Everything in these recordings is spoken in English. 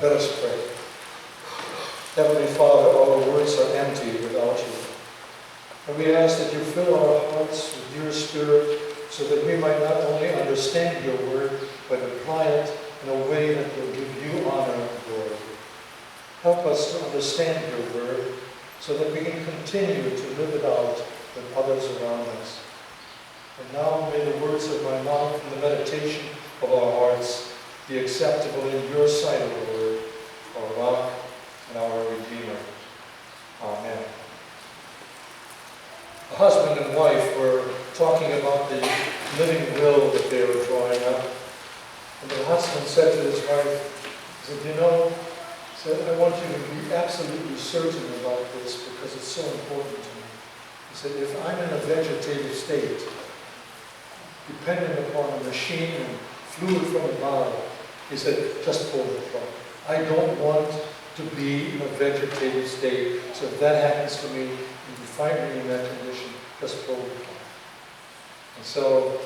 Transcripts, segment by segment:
Let us pray. Heavenly Father, our words are empty without you. And we ask that you fill our hearts with your Spirit so that we might not only understand your word, but apply it in a way that will give you honor and glory. Help us to understand your word so that we can continue to live it out with others around us. And now may the words of my mouth and the meditation of our hearts be acceptable in your sight, O Lord, our rock and our Redeemer. Amen. A husband and wife were talking about the living will that they were drawing up. And the husband said to his wife, he said, I want you to be absolutely certain about this because it's so important to me. He said, if I'm in a vegetative state, dependent upon a machine and fluid from the bottom, he said, just pull the plug. I don't want to be in a vegetative state, so if that happens to me, and you find me in that condition, just pull the plug. And so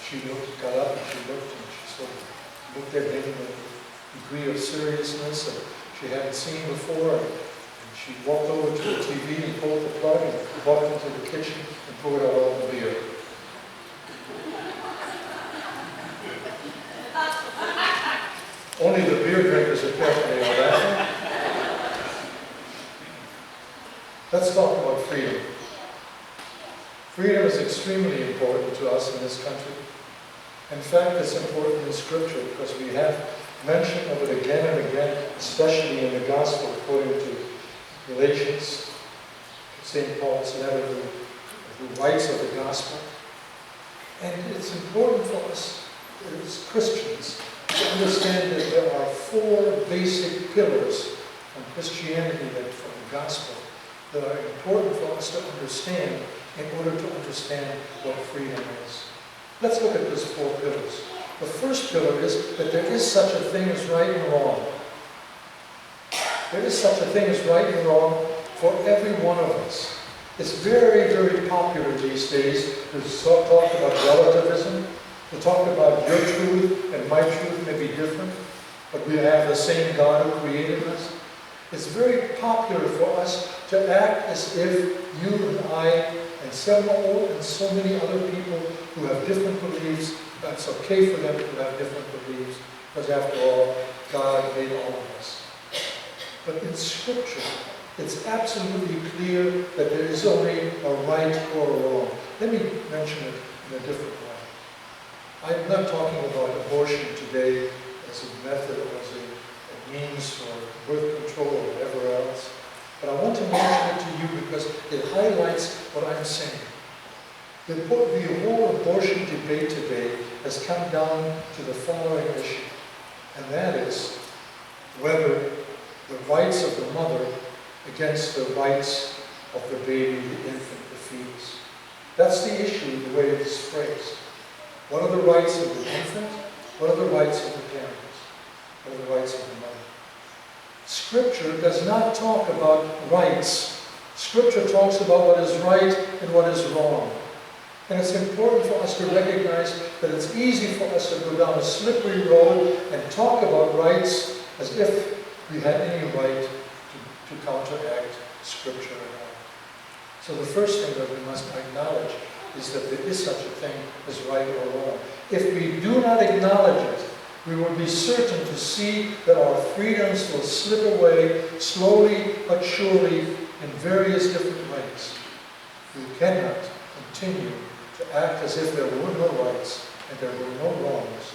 she got up and she looked, and she sort of looked at him with a degree of seriousness that she hadn't seen before. And she walked over to the TV and pulled the plug and walked into the kitchen and poured out all the beer. Only the beer drinkers apparently are laughing. Let's talk about freedom. Freedom is extremely important to us in this country. In fact, it's important in Scripture because we have mention of it again and again, especially in the Gospel, according to Galatians, St. Paul's letter, who writes of the Gospel. And it's important for us as Christians to understand that there are four basic pillars of Christianity, that from the Gospel, that are important for us to understand in order to understand what freedom is. Let's look at those four pillars. The first pillar is that there is such a thing as right and wrong. There is such a thing as right and wrong for every one of us. It's very, very popular these days to talk about relativism, to talk about your truth and my truth may be different, but we have the same God who created us. It's very popular for us to act as if you and I and several and so many other people who have different beliefs, it's okay for them to have different beliefs, because after all, God made all of us. But in Scripture, it's absolutely clear that there is only a right or a wrong. Let me mention it in a different way. I'm not talking about abortion today as a method or as a means for birth control or whatever else. But I want to mention it to you because it highlights what I'm saying. The whole abortion debate today has come down to the following issue, and that is whether the rights of the mother against the rights of the baby, the infant, the fetus. That's the issue, the way it is phrased. What are the rights of the infant? What are the rights of the parents? What are the rights of the mother? Scripture does not talk about rights. Scripture talks about what is right and what is wrong. And it's important for us to recognize that it's easy for us to go down a slippery road and talk about rights as if we had any right to counteract Scripture at all. So the first thing that we must acknowledge is that there is such a thing as right or wrong. If we do not acknowledge it, we will be certain to see that our freedoms will slip away slowly but surely in various different ways. We cannot continue to act as if there were no rights and there were no wrongs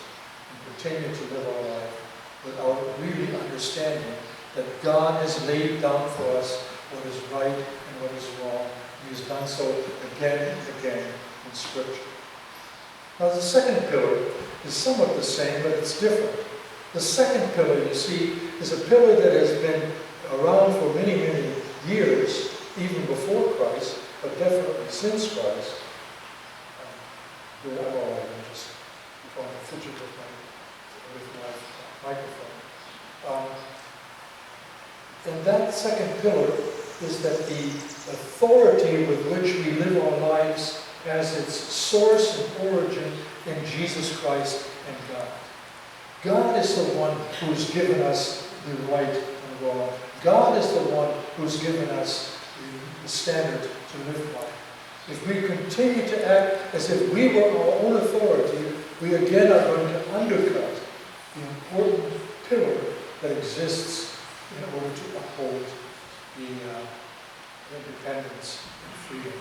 and continue to live our life without really understanding that God has laid down for us what is right and what is wrong. He has done so again and again in Scripture. Now the second pillar is somewhat the same, but it's different. The second pillar, you see, is a pillar that has been around for many, many years, even before Christ, but definitely since Christ. I'm just trying to fidget with my microphone. And that second pillar is that the authority with which we live our lives has its source and origin in Jesus Christ and God. God is the one who's given us the right and wrong. God is the one who's given us the standard to live by. If we continue to act as if we were our own authority, we again are going to undercut the important pillar that exists in order to uphold the independence and freedom.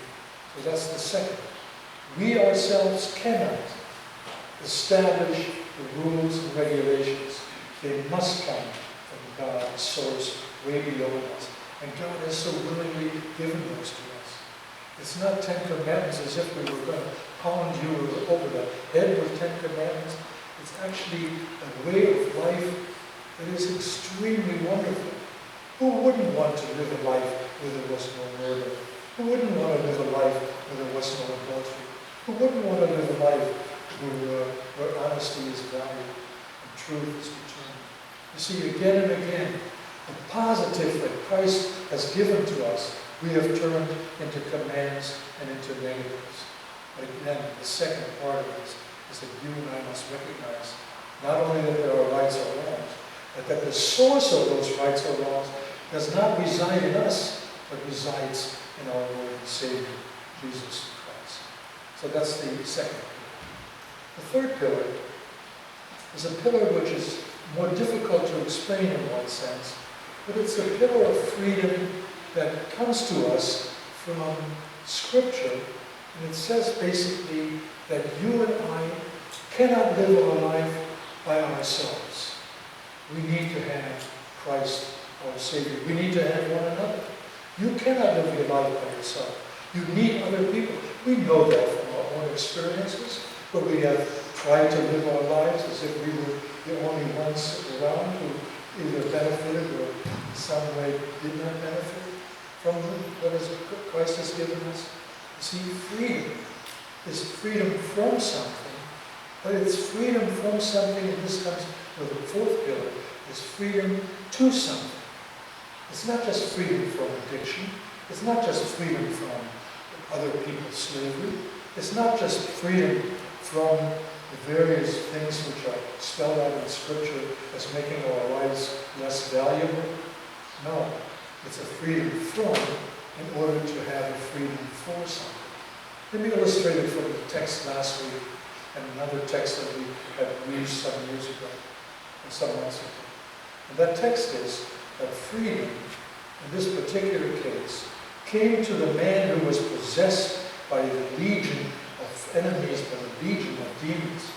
So that's the second. We ourselves cannot establish the rules and regulations. They must come from God, the source, way beyond us. And God has so willingly given those to us. It's not 10 Commandments as if we were going to pound you over the head with 10 Commandments. It's actually a way of life that is extremely wonderful. Who wouldn't want to live a life where there was no murder? Who wouldn't want to live a life where there was no adultery? Who wouldn't want to live a life where honesty is valued and truth is determined? You see, again and again, the positive that Christ has given to us, we have turned into commands and into negatives. But again, the second part of this is that you and I must recognize not only that there are rights or wrongs, but that the source of those rights or wrongs does not reside in us, but resides in our Lord and Savior, Jesus Christ. So that's the second pillar. The third pillar is a pillar which is more difficult to explain in one sense, but it's a pillar of freedom that comes to us from Scripture. And it says basically that you and I cannot live our life by ourselves. We need to have Christ, our Savior. We need to have one another. You cannot live your life by yourself. You need other people. We know that from our own experiences, where we have tried to live our lives as if we were the only ones around who either benefited or in some way did not benefit from what Christ has given us. You see, freedom is freedom from something, but it's freedom from something, and this comes with the fourth pillar, is freedom to something. It's not just freedom from addiction. It's not just freedom from other people's slavery. It's not just freedom from the various things which are spelled out in Scripture as making our lives less valuable. No, it's a freedom from in order to have a freedom for something. Let me illustrate it from the text last week and another text that we had used some years ago, or some months ago. And that text is that freedom, in this particular case, came to the man who was possessed by the legion of enemies, by the legion of demons.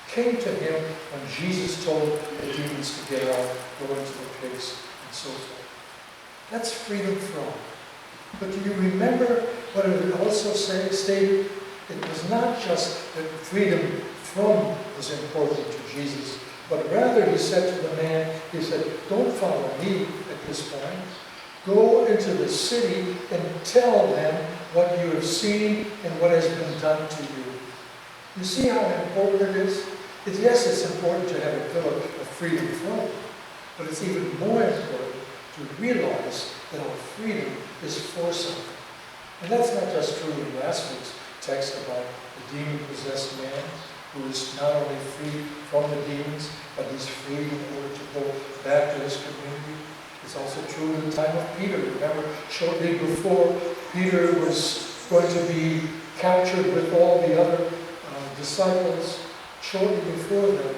Came to him when Jesus told the demons to get out, go into the pigs, and so forth. That's freedom from. But do you remember what it also stated? It was not just that freedom from was important to Jesus, but rather he said to the man, he said, don't follow me at this point. Go into the city and tell them what you have seen and what has been done to you. You see how important it is? Yes, it's important to have a pillar of freedom from, but it's even more important to realize that our freedom is for something. And that's not just true in last week's text about the demon-possessed man who is not only free from the demons, but he's free in order to go back to his community. It's also true in the time of Peter. Remember, shortly before Peter was going to be captured with all the other disciples, shortly before that,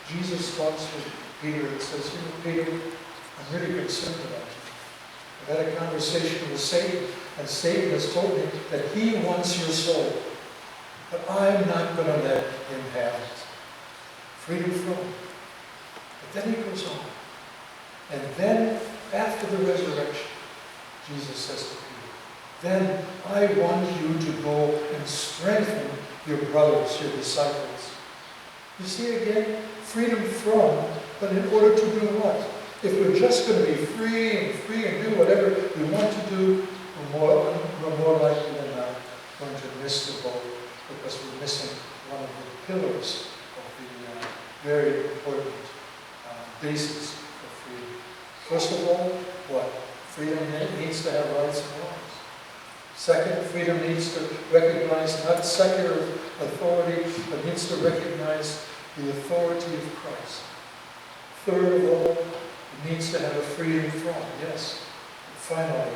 Jesus talks with Peter and says, Peter, I'm really concerned about you. I've had a conversation with Satan, and Satan has told me that he wants your soul. But I'm not going to let him have it. Freedom from it. But then he goes on. And then, after the resurrection, Jesus says to Peter, then I want you to go and strengthen your brothers, your disciples. You see again, freedom from, but in order to do what? If we're just going to be free and do whatever we want to do, we're more likely than not going to miss the boat because we're missing one of the pillars of the very important basis of freedom. First of all, what? Freedom needs to have rights and wrongs. Second, freedom needs to recognize not secular authority, but needs to recognize the authority of Christ. Third of all, It needs to have a freedom from, yes. But finally,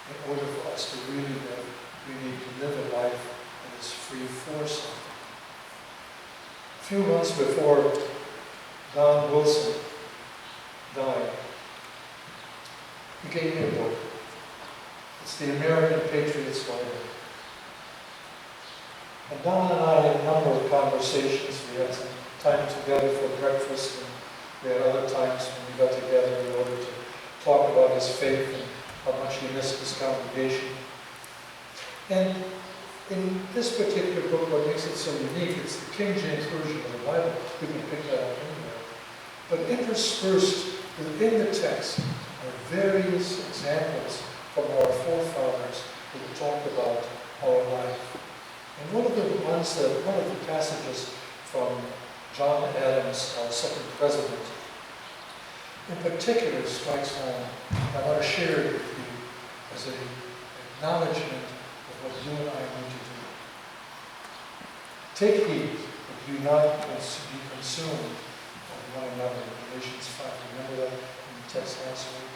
in order for us to really live, we need to live a life that is free for something. A few months before Don Wilson died, he gave me a book. It's The American Patriot's Bible. And Don and I had a number of conversations. We had some time together for breakfast, and we had other times when we got together in order to talk about his faith and how much he missed his congregation. And in this particular book, what makes it so unique, it's the King James Version of the Bible. You can pick that up anywhere. But interspersed within the text are various examples from our forefathers who talked about our life. And one of the passages from John Adams, our second president, in particular strikes home. I want to share it with you as an acknowledgement of what you and I need to do. Take heed that you not be consumed of one another. Galatians 5. Remember that in the text last week?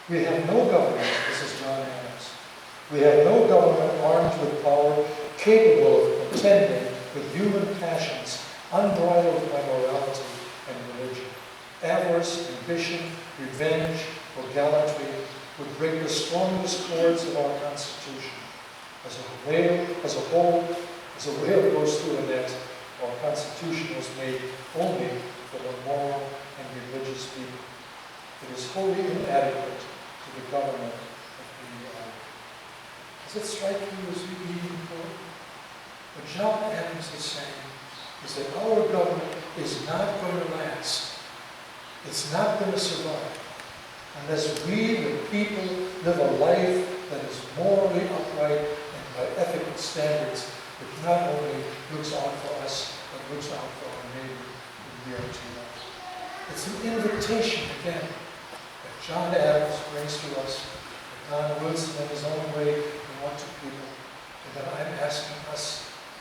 We have no government, this is John Adams. We have no government armed with power, capable of contending with human passions, unbridled by morality and religion. Avarice, ambition, revenge, or gallantry would break the strongest cords of our Constitution. As a whale goes through a net, our Constitution was made only for the moral and religious people. It is wholly inadequate to the government of the hour. Does it strike you as really important? What John Adams is saying is that our government is not going to last. It's not going to survive unless we, the people, live a life that is morally upright and by ethical standards that not only looks out for us, but looks out for our neighbor who we are to love. It's an invitation, again, that John Adams brings to us, that Don Wilson in his own way brought to people, and that I'm asking us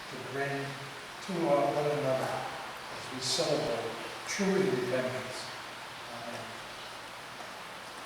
to bring to one another as we celebrate true independence.